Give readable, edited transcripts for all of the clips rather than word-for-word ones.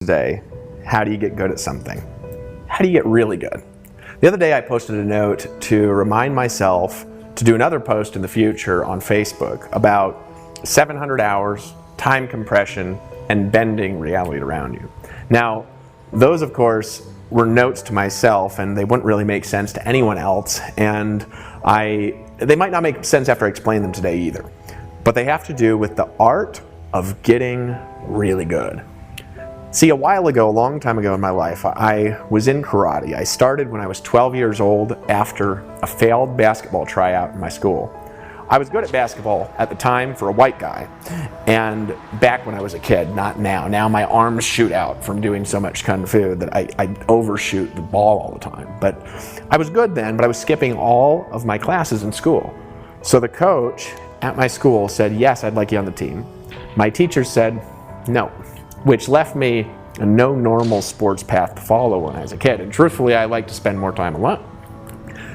Today, how do you get good at something? How do you get really good? The other day I posted a note to remind myself to do another post in the future on Facebook about 700 hours, time compression, and bending reality around you. Now, those of course were notes to myself, and they wouldn't really make sense to anyone else, and they might not make sense after I explain them today either. But they have to do with the art of getting really good. See, a while ago, a long time ago in my life, I was in karate. I started when I was 12 years old after a failed basketball tryout in my school. I was good at basketball at the time for a white guy, and back when I was a kid, not now. Now my arms shoot out from doing so much kung fu that I overshoot the ball all the time. But I was good then, but I was skipping all of my classes in school. So the coach at my school said, yes, I'd like you on the team. My teacher said, no, which left me no normal sports path to follow when I was a kid. And truthfully, I like to spend more time alone.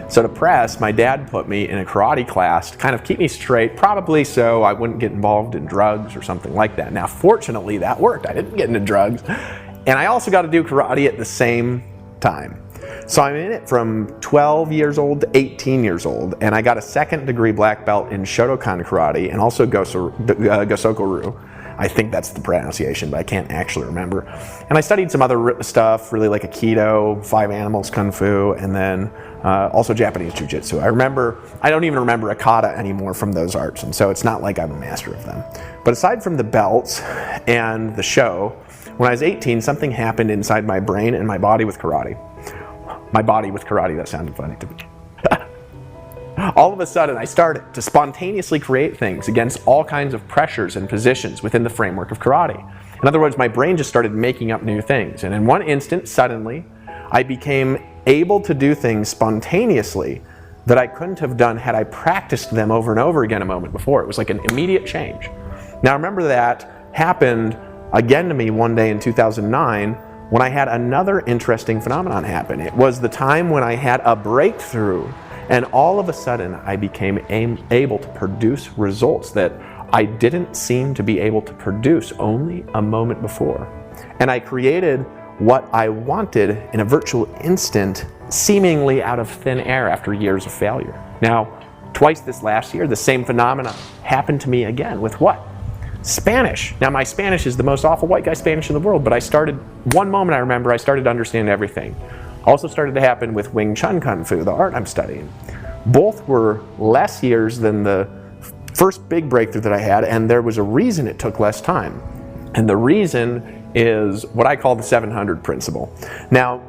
So to press, my dad put me in a karate class to kind of keep me straight, probably so I wouldn't get involved in drugs or something like that. Now, fortunately, that worked. I didn't get into drugs. And I also got to do karate at the same time. So I'm in it from 12 years old to 18 years old, and I got a second-degree black belt in Shotokan karate and also Gosoku-ryu. I think that's the pronunciation, but I can't actually remember. And I studied some other stuff, really like Aikido, 5 Animals Kung Fu, and then also Japanese Jiu-Jitsu. I don't even remember a kata anymore from those arts, and so it's not like I'm a master of them. But aside from the belts and the show, when I was 18, something happened inside my brain and my body with karate. My body with karate, that sounded funny to me. All of a sudden, I started to spontaneously create things against all kinds of pressures and positions within the framework of karate. In other words, my brain just started making up new things. And in one instant, suddenly, I became able to do things spontaneously that I couldn't have done had I practiced them over and over again a moment before. It was like an immediate change. Now, remember that happened again to me one day in 2009 when I had another interesting phenomenon happen. It was the time when I had a breakthrough. And all of a sudden, I became able to produce results that I didn't seem to be able to produce only a moment before. And I created what I wanted in a virtual instant, seemingly out of thin air after years of failure. Now, twice this last year, the same phenomenon happened to me again with what? Spanish. Now, my Spanish is the most awful white guy Spanish in the world, but one moment I remember, I started to understand everything. Also started to happen with Wing Chun Kung Fu, the art I'm studying. Both were less years than the first big breakthrough that I had, and there was a reason it took less time. And the reason is what I call the 700 principle. Now,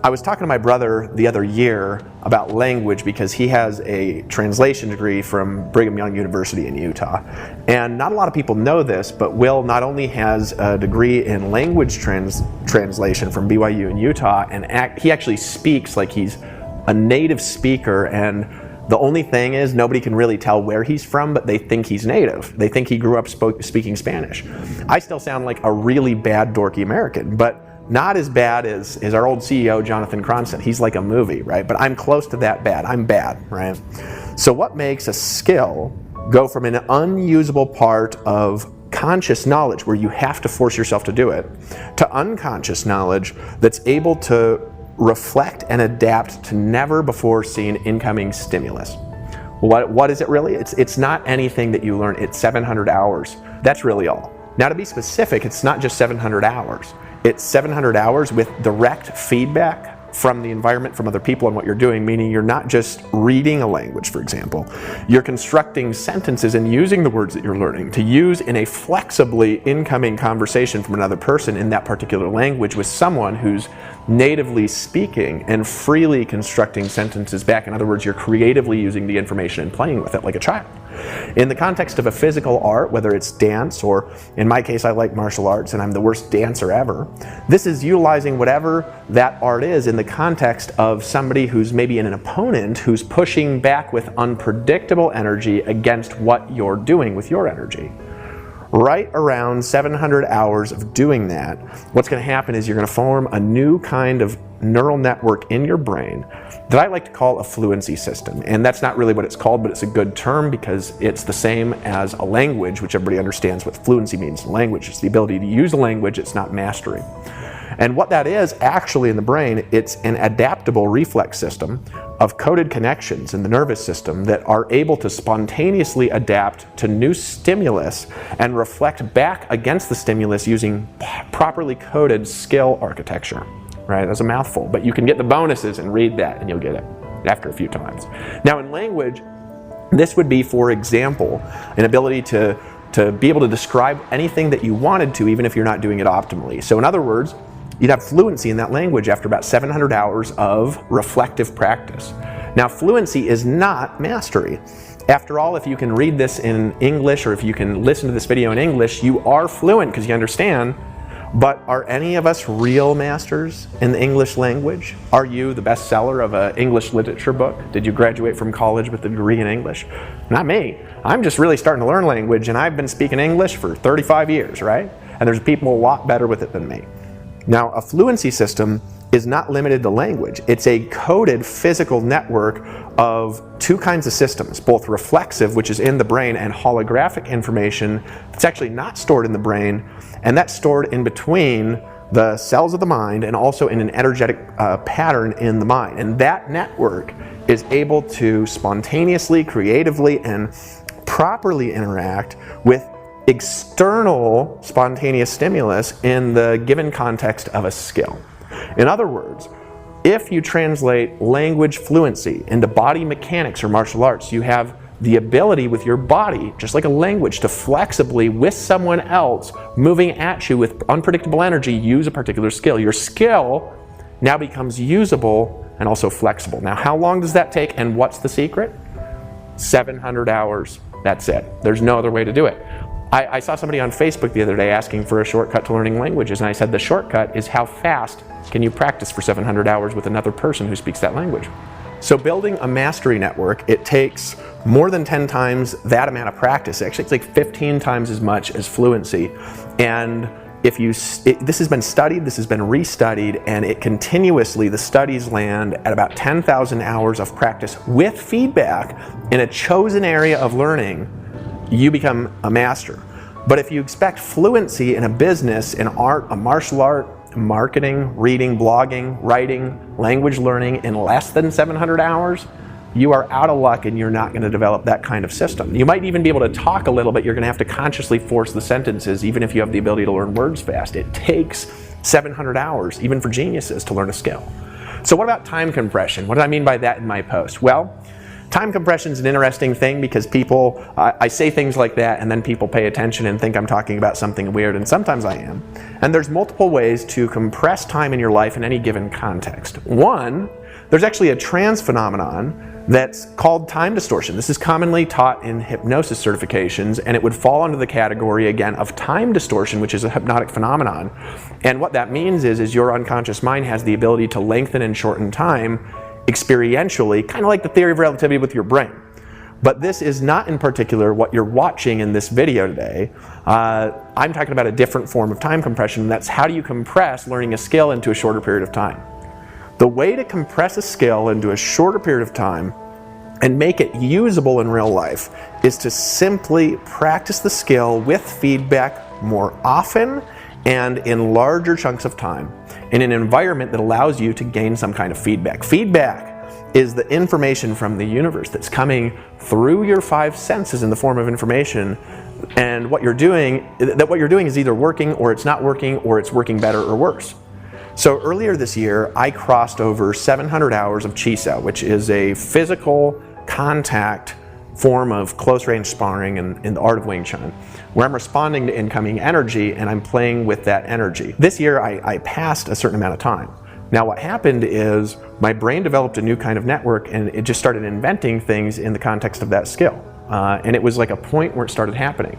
I was talking to my brother the other year about language because he has a translation degree from Brigham Young University in Utah. And not a lot of people know this, but Will not only has a degree in language translation from BYU in Utah, and he actually speaks like he's a native speaker, and the only thing is nobody can really tell where he's from, but they think he's native. They think he grew up speaking Spanish. I still sound like a really bad, dorky American, but not as bad as our old CEO, Jonathan Cronson. He's like a movie, right? But I'm close to that bad. I'm bad, right? So what makes a skill go from an unusable part of conscious knowledge, where you have to force yourself to do it, to unconscious knowledge that's able to reflect and adapt to never before seen incoming stimulus? What is it really? It's not anything that you learn. It's 700 hours. That's really all. Now, to be specific, it's not just 700 hours. It's 700 hours with direct feedback from the environment, from other people, on what you're doing, meaning you're not just reading a language, for example. You're constructing sentences and using the words that you're learning to use in a flexibly incoming conversation from another person in that particular language with someone who's natively speaking and freely constructing sentences back. In other words, you're creatively using the information and playing with it like a child. In the context of a physical art, whether it's dance, or in my case, I like martial arts and I'm the worst dancer ever, this is utilizing whatever that art is in the context of somebody who's maybe an opponent who's pushing back with unpredictable energy against what you're doing with your energy. Right around 700 hours of doing that, what's going to happen is you're going to form a new kind of neural network in your brain that I like to call a fluency system. And that's not really what it's called, but it's a good term because it's the same as a language, which everybody understands what fluency means in language. It's the ability to use a language, it's not mastery. And what that is actually in the brain, it's an adaptable reflex system of coded connections in the nervous system that are able to spontaneously adapt to new stimulus and reflect back against the stimulus using properly coded skill architecture. Right, that's a mouthful, but you can get the bonuses and read that and you'll get it after a few times. Now in language, this would be, for example, an ability to be able to describe anything that you wanted to, even if you're not doing it optimally. So in other words, you'd have fluency in that language after about 700 hours of reflective practice. Now fluency is not mastery. After all, if you can read this in English or if you can listen to this video in English, you are fluent because you understand. But are any of us real masters in the English language? Are you the bestseller of an English literature book? Did you graduate from college with a degree in English? Not me. I'm just really starting to learn language, and I've been speaking English for 35 years, right? And there's people a lot better with it than me. Now, a fluency system is not limited to language. It's a coded physical network of two kinds of systems, both reflexive, which is in the brain, and holographic information that's actually not stored in the brain, and that's stored in between the cells of the mind and also in an energetic pattern in the mind. And that network is able to spontaneously, creatively, and properly interact with external spontaneous stimulus in the given context of a skill. In other words, if you translate language fluency into body mechanics or martial arts, you have the ability with your body, just like a language, to flexibly, with someone else moving at you with unpredictable energy, use a particular skill. Your skill now becomes usable and also flexible. Now, how long does that take, and what's the secret? 700 hours. That's it. There's no other way to do it. I saw somebody on Facebook the other day asking for a shortcut to learning languages, and I said the shortcut is how fast can you practice for 700 hours with another person who speaks that language. So building a mastery network, it takes more than 10 times that amount of practice. Actually, it's like 15 times as much as fluency. And this has been studied, this has been restudied, and it continuously, the studies land at about 10,000 hours of practice with feedback in a chosen area of learning, you become a master. But if you expect fluency in a business, in art, a martial art, marketing, reading, blogging, writing, language learning in less than 700 hours, you are out of luck and you're not going to develop that kind of system. You might even be able to talk a little, but you're going to have to consciously force the sentences, even if you have the ability to learn words fast. It takes 700 hours, even for geniuses, to learn a skill. So what about time compression? What do I mean by that in my post? Well, time compression is an interesting thing because people, I say things like that and then people pay attention and think I'm talking about something weird, and sometimes I am. And there's multiple ways to compress time in your life in any given context. One, there's actually a trance phenomenon that's called time distortion. This is commonly taught in hypnosis certifications, and it would fall under the category, again, of time distortion, which is a hypnotic phenomenon. And what that means is your unconscious mind has the ability to lengthen and shorten time experientially, kind of like the theory of relativity with your brain. But this is not in particular what you're watching in this video today. I'm talking about a different form of time compression, and that's how do you compress learning a skill into a shorter period of time. The way to compress a skill into a shorter period of time and make it usable in real life is to simply practice the skill with feedback more often and in larger chunks of time in an environment that allows you to gain some kind of feedback. Feedback is the information from the universe that's coming through your five senses in the form of information, and what you're doing is either working or it's not working, or it's working better or worse. So earlier this year, I crossed over 700 hours of mgtow, which is a physical contact form of close-range sparring in the art of Wing Chun, where I'm responding to incoming energy and I'm playing with that energy. This year, I passed a certain amount of time. Now what happened is my brain developed a new kind of network, and it just started inventing things in the context of that skill. And it was like a point where it started happening.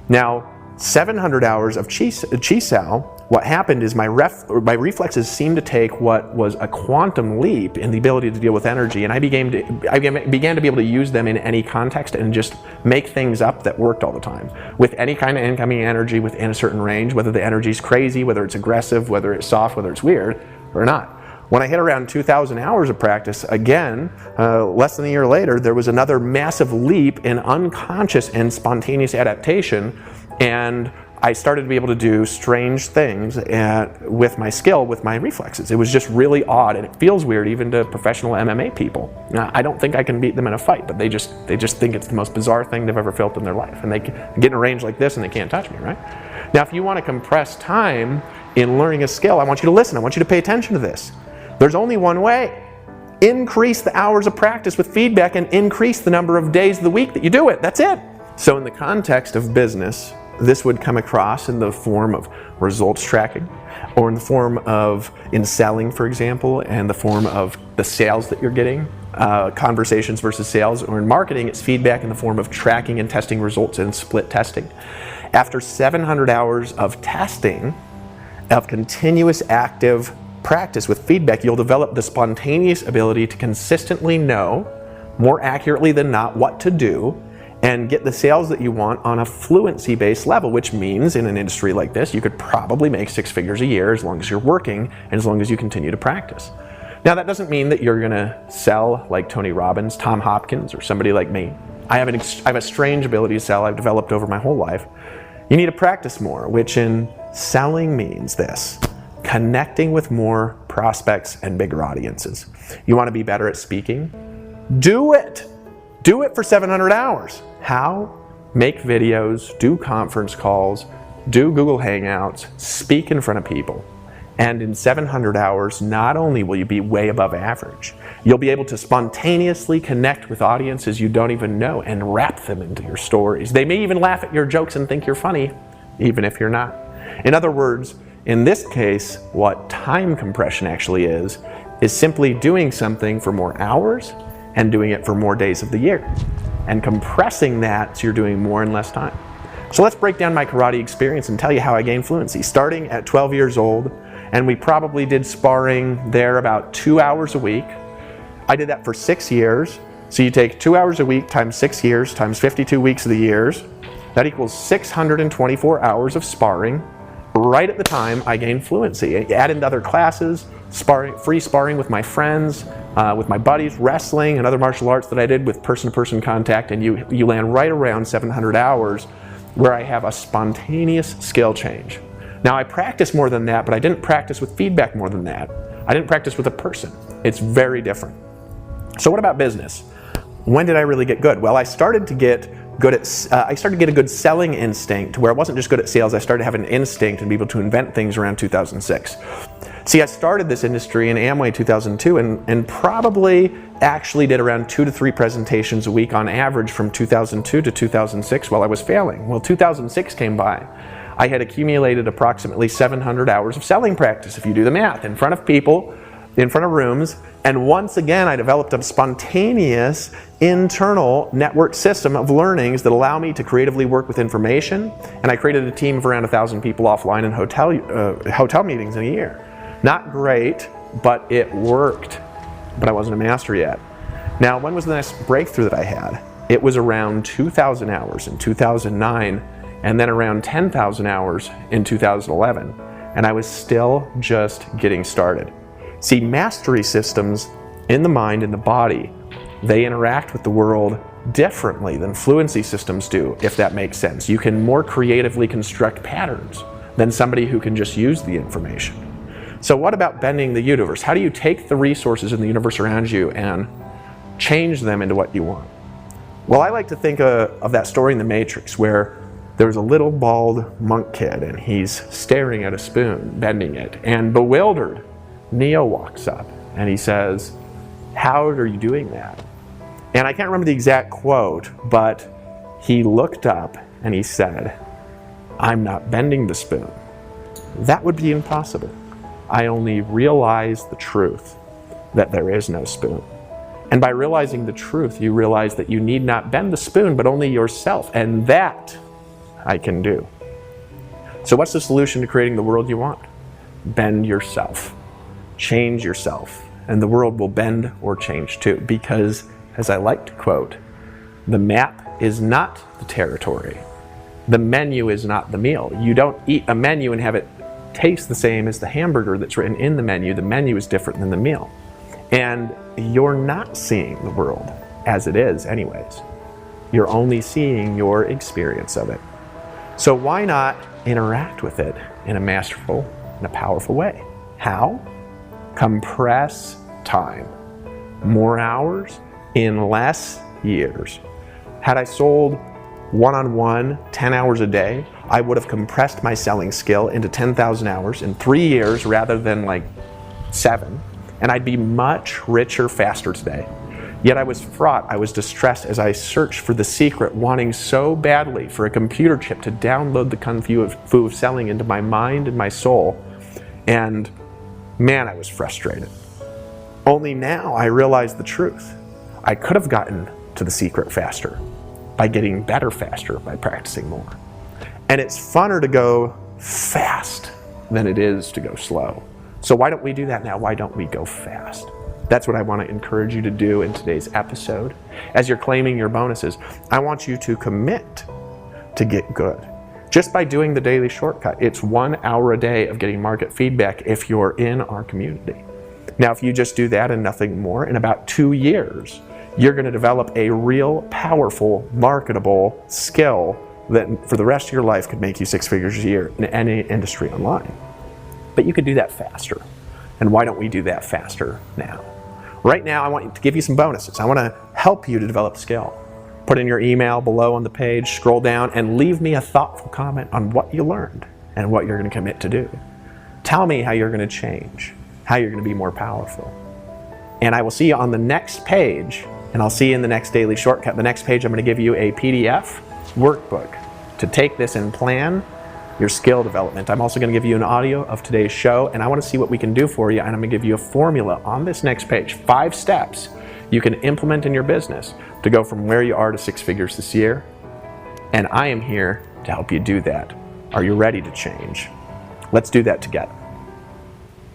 Now, 700 hours of mgtow, what happened is my reflexes seemed to take what was a quantum leap in the ability to deal with energy, and I began to be able to use them in any context and just make things up that worked all the time. With any kind of incoming energy within a certain range, whether the energy is crazy, whether it's aggressive, whether it's soft, whether it's weird or not. When I hit around 2,000 hours of practice, again, less than a year later, there was another massive leap in unconscious and spontaneous adaptation, and I started to be able to do strange things with my skill, with my reflexes. It was just really odd, and it feels weird even to professional MMA people. Now, I don't think I can beat them in a fight, but they just think it's the most bizarre thing they've ever felt in their life. And they get in a range like this and they can't touch me, right? Now, if you want to compress time in learning a skill, I want you to listen. I want you to pay attention to this. There's only one way. Increase the hours of practice with feedback and increase the number of days of the week that you do it. That's it. So in the context of business, this would come across in the form of results tracking, or in the form of, in selling, for example, and the form of the sales that you're getting, conversations versus sales, or in marketing, it's feedback in the form of tracking and testing results and split testing. After 700 hours of testing, of continuous active practice with feedback, you'll develop the spontaneous ability to consistently know, more accurately than not, what to do, and get the sales that you want on a fluency-based level, which means in an industry like this, you could probably make 6 figures a year as long as you're working and as long as you continue to practice. Now, that doesn't mean that you're gonna sell like Tony Robbins, Tom Hopkins, or somebody like me. I have a strange ability to sell I've developed over my whole life. You need to practice more, which in selling means this: connecting with more prospects and bigger audiences. You wanna be better at speaking? Do it! Do it for 700 hours. How? Make videos, do conference calls, do Google Hangouts, speak in front of people. And in 700 hours, not only will you be way above average, you'll be able to spontaneously connect with audiences you don't even know and wrap them into your stories. They may even laugh at your jokes and think you're funny, even if you're not. In other words, in this case, what time compression actually is simply doing something for more hours and doing it for more days of the year, and compressing that so you're doing more in less time. So let's break down my karate experience and tell you how I gained fluency. Starting at 12 years old, and we probably did sparring there about 2 hours a week. I did that for 6 years. So you take 2 hours a week times 6 years times 52 weeks of the years. That equals 624 hours of sparring. Right at the time I gained fluency. I added into other classes, free sparring with my friends, with my buddies, wrestling and other martial arts that I did with person-to-person contact, and you land right around 700 hours where I have a spontaneous skill change. Now, I practice more than that, but I didn't practice with feedback more than that. I didn't practice with a person. It's very different. So what about business? When did I really get good? Well, I started to get good at, I started to get a good selling instinct where I wasn't just good at sales, I started to have an instinct and be able to invent things around 2006. See, I started this industry in Amway 2002 and probably actually did around 2 to 3 presentations a week on average from 2002 to 2006 while I was failing. Well, 2006 came by. I had accumulated approximately 700 hours of selling practice, if you do the math, in front of people, in front of rooms, and once again I developed a spontaneous internal network system of learnings that allow me to creatively work with information, and I created a team of around 1,000 people offline in hotel meetings in a year. Not great, but it worked, but I wasn't a master yet. Now, when was the next breakthrough that I had? It was around 2,000 hours in 2009, and then around 10,000 hours in 2011, and I was still just getting started. See, mastery systems in the mind and the body, they interact with the world differently than fluency systems do, if that makes sense. You can more creatively construct patterns than somebody who can just use the information. So what about bending the universe? How do you take the resources in the universe around you and change them into what you want? Well, I like to think of that story in The Matrix where there's a little bald monk kid and he's staring at a spoon, bending it, and bewildered, Neo walks up and he says, "How are you doing that?" And I can't remember the exact quote, but he looked up and he said, "I'm not bending the spoon. That would be impossible. I only realize the truth that there is no spoon." And by realizing the truth, you realize that you need not bend the spoon, but only yourself. And that I can do. So what's the solution to creating the world you want? Bend yourself. Change yourself. And the world will bend or change too. Because, as I like to quote, the map is not the territory. The menu is not the meal. You don't eat a menu and have it taste the same as the hamburger that's written in the menu. The menu is different than the meal. And you're not seeing the world as it is anyways. You're only seeing your experience of it. So why not interact with it in a masterful and a powerful way? How? Compress time. More hours in less years. Had I sold one-on-one 10 hours a day, I would have compressed my selling skill into 10,000 hours in 3 years rather than like 7. And I'd be much richer faster today. Yet I was fraught, I was distressed as I searched for the secret, wanting so badly for a computer chip to download the kung fu of selling into my mind and my soul. And man, I was frustrated. Only now I realized the truth. I could have gotten to the secret faster by getting better faster, by practicing more. And it's funner to go fast than it is to go slow. So why don't we do that now? Why don't we go fast? That's what I want to encourage you to do in today's episode. As you're claiming your bonuses, I want you to commit to get good. Just by doing the daily shortcut, it's 1 hour a day of getting market feedback if you're in our community. Now, if you just do that and nothing more, in about 2 years, you're going to develop a real powerful, marketable skill that for the rest of your life could make you 6 figures a year in any industry online. But you could do that faster. And why don't we do that faster now? Right now, I want to give you some bonuses. I want to help you to develop skill. Put in your email below on the page, scroll down, and leave me a thoughtful comment on what you learned and what you're going to commit to do. Tell me how you're going to change, how you're going to be more powerful. And I will see you on the next page, and I'll see you in the next daily shortcut. The next page, I'm going to give you a PDF workbook to take this and plan your skill development. I'm also going to give you an audio of today's show, and I want to see what we can do for you, and I'm going to give you a formula on this next page, 5 steps you can implement in your business to go from where you are to 6 figures this year. And I am here to help you do that. Are you ready to change? Let's do that together.